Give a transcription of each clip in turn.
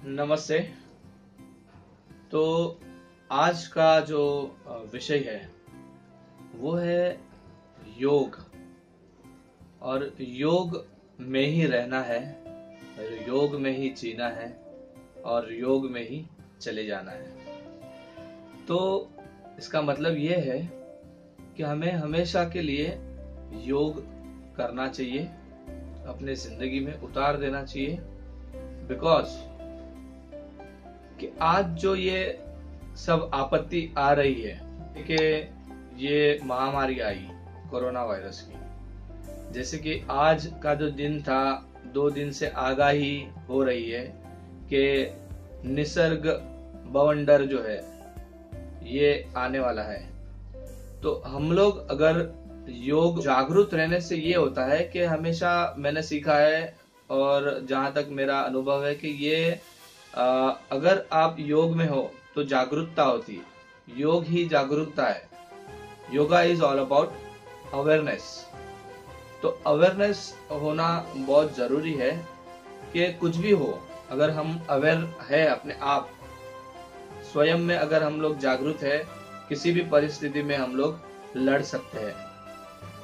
नमस्ते। तो आज का जो विषय है वो है योग। और योग में ही रहना है, योग में ही जीना है और योग में ही चले जाना है। तो इसका मतलब ये है कि हमें हमेशा के लिए योग करना चाहिए, अपने जिंदगी में उतार देना चाहिए। बिकॉज कि आज जो ये सब आपत्ति आ रही है कि ये महामारी आई कोरोना वायरस की, जैसे कि आज का जो दिन था, 2 दिन से आगाही हो रही है कि निसर्ग बवंडर जो है ये आने वाला है। तो हम लोग अगर योग जागरूक रहने से ये होता है कि हमेशा मैंने सीखा है और जहां तक मेरा अनुभव है कि ये अगर आप योग में हो तो जागरूकता होती है। योग ही जागरूकता है। Yoga is all about awareness. तो अवेयरनेस होना बहुत जरूरी है कि कुछ भी हो, अगर हम अवेयर है अपने आप स्वयं में, अगर हम लोग जागरूक है, किसी भी परिस्थिति में हम लोग लड़ सकते हैं।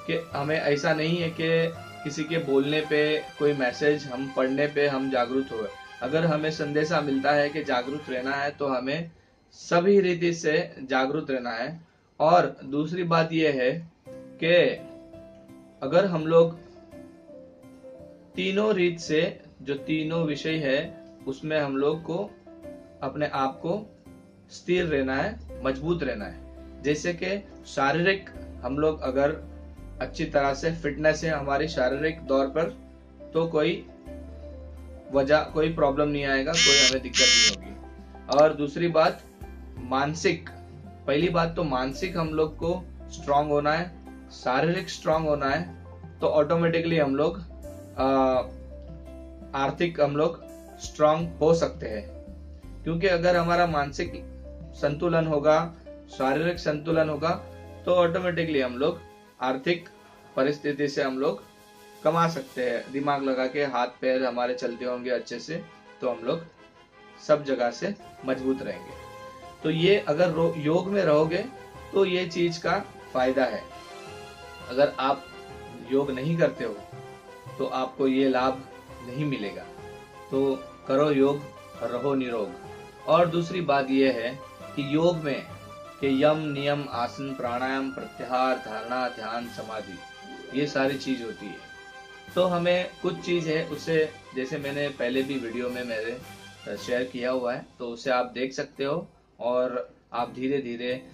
कि हमें ऐसा नहीं है कि किसी के बोलने पे, कोई मैसेज हम पढ़ने पे हम जागरूक हो। अगर हमें संदेशा मिलता है कि जागरूक रहना है तो हमें सभी रीति से जागरूक रहना है। और दूसरी बात यह है कि अगर हम लोग तीनों रीत से, जो तीनों विषय है उसमें हम लोग को अपने आप को स्थिर रहना है, मजबूत रहना है। जैसे कि शारीरिक हम लोग अगर अच्छी तरह से फिटनेस है हमारी शारीरिक तौर पर, तो कोई प्रॉब्लम नहीं आएगा, कोई हमें दिक्कत नहीं होगी। और दूसरी बात मानसिक, पहली बात तो मानसिक हम लोग को स्ट्रांग होना है, शारीरिक स्ट्रांग होना है, तो ऑटोमेटिकली हम लोग आर्थिक हम लोग स्ट्रांग हो सकते हैं। क्योंकि अगर हमारा मानसिक संतुलन होगा, शारीरिक संतुलन होगा, तो ऑटोमेटिकली हम लोग आर्थिक परिस्थिति से हम लोग कमा सकते हैं। दिमाग लगा के हाथ पैर हमारे चलते होंगे अच्छे से, तो हम लोग सब जगह से मजबूत रहेंगे। तो ये अगर योग में रहोगे तो ये चीज का फायदा है। अगर आप योग नहीं करते हो तो आपको ये लाभ नहीं मिलेगा। तो करो योग, रहो निरोग। और दूसरी बात यह है कि योग में कि यम, नियम, आसन, प्राणायाम, प्रत्याहार, धारणा, ध्यान, समाधि, ये सारी चीज होती है। तो हमें कुछ चीज है उसे, जैसे मैंने पहले भी वीडियो में मेरे शेयर किया हुआ है, तो उसे आप देख सकते हो और आप धीरे धीरे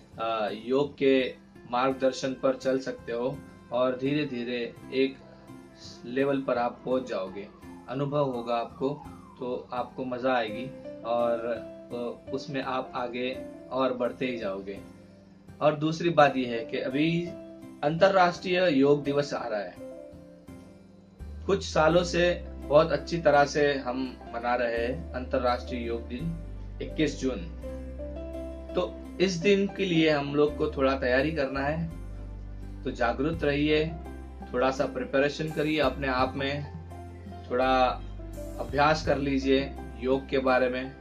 योग के मार्गदर्शन पर चल सकते हो और धीरे धीरे एक लेवल पर आप पहुंच जाओगे। अनुभव होगा आपको, तो आपको मजा आएगी और उसमें आप आगे और बढ़ते ही जाओगे। और दूसरी बात यह है कि अभी अंतरराष्ट्रीय योग दिवस आ रहा है। कुछ सालों से बहुत अच्छी तरह से हम मना रहे हैं अंतरराष्ट्रीय योग दिन 21 जून। तो इस दिन के लिए हम लोग को थोड़ा तैयारी करना है। तो जागरूक रहिए, थोड़ा सा प्रिपरेशन करिए अपने आप में, थोड़ा अभ्यास कर लीजिए योग के बारे में,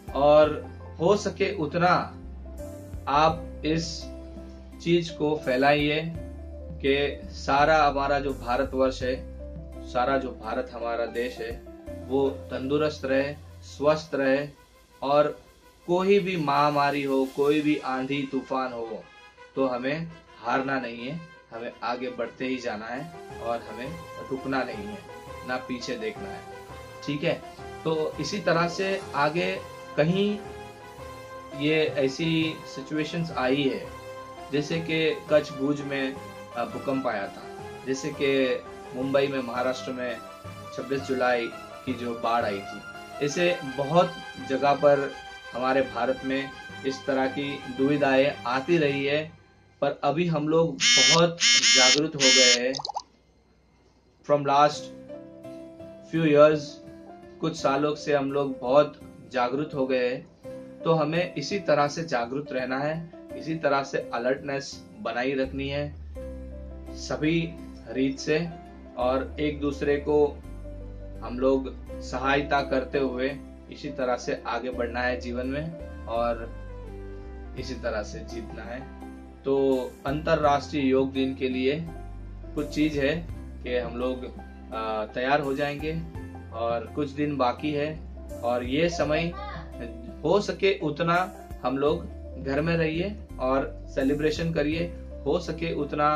और हो सके उतना आप इस चीज को फैलाइए कि सारा हमारा जो भारतवर्ष है, सारा जो भारत हमारा देश है, वो तंदुरुस्त रहे, स्वस्थ रहे। और कोई भी महामारी हो, कोई भी आंधी तूफान हो, तो हमें हारना नहीं है, हमें आगे बढ़ते ही जाना है और हमें रुकना नहीं है, ना पीछे देखना है। ठीक है? तो इसी तरह से आगे कहीं ये ऐसी सिचुएशंस आई है, जैसे कि कच्छ भुज में भूकंप आया था, जैसे कि मुंबई में, महाराष्ट्र में 26 जुलाई की जो बाढ़ आई थी। ऐसे बहुत जगह पर हमारे भारत में इस तरह की दुविधाएं आती रही है, पर अभी हम लोग बहुत जागरूक हो गए हैं। फ्रॉम लास्ट फ्यू इयर्स, कुछ सालों से हम लोग बहुत जागरूक हो गए हैं। तो हमें इसी तरह से जागरूक रहना है, इसी तरह से अलर्टनेस बनाई रखनी है सभी रीत से, और एक दूसरे को हम लोग सहायता करते हुए इसी तरह से आगे बढ़ना है जीवन में और इसी तरह से जीतना है। तो अंतरराष्ट्रीय योग दिन के लिए कुछ चीज है कि हम लोग तैयार हो जाएंगे और कुछ दिन बाकी है, और ये समय हो सके उतना हम लोग घर में रहिए और सेलिब्रेशन करिए। हो सके उतना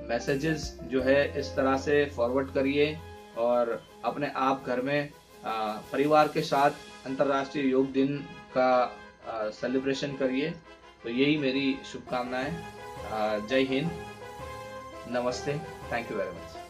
मैसेजेस जो है इस तरह से फॉरवर्ड करिए और अपने आप घर में परिवार के साथ अंतरराष्ट्रीय योग दिन का सेलिब्रेशन करिए। तो यही मेरी शुभकामनाएं। जय हिंद, नमस्ते, थैंक यू वेरी मच।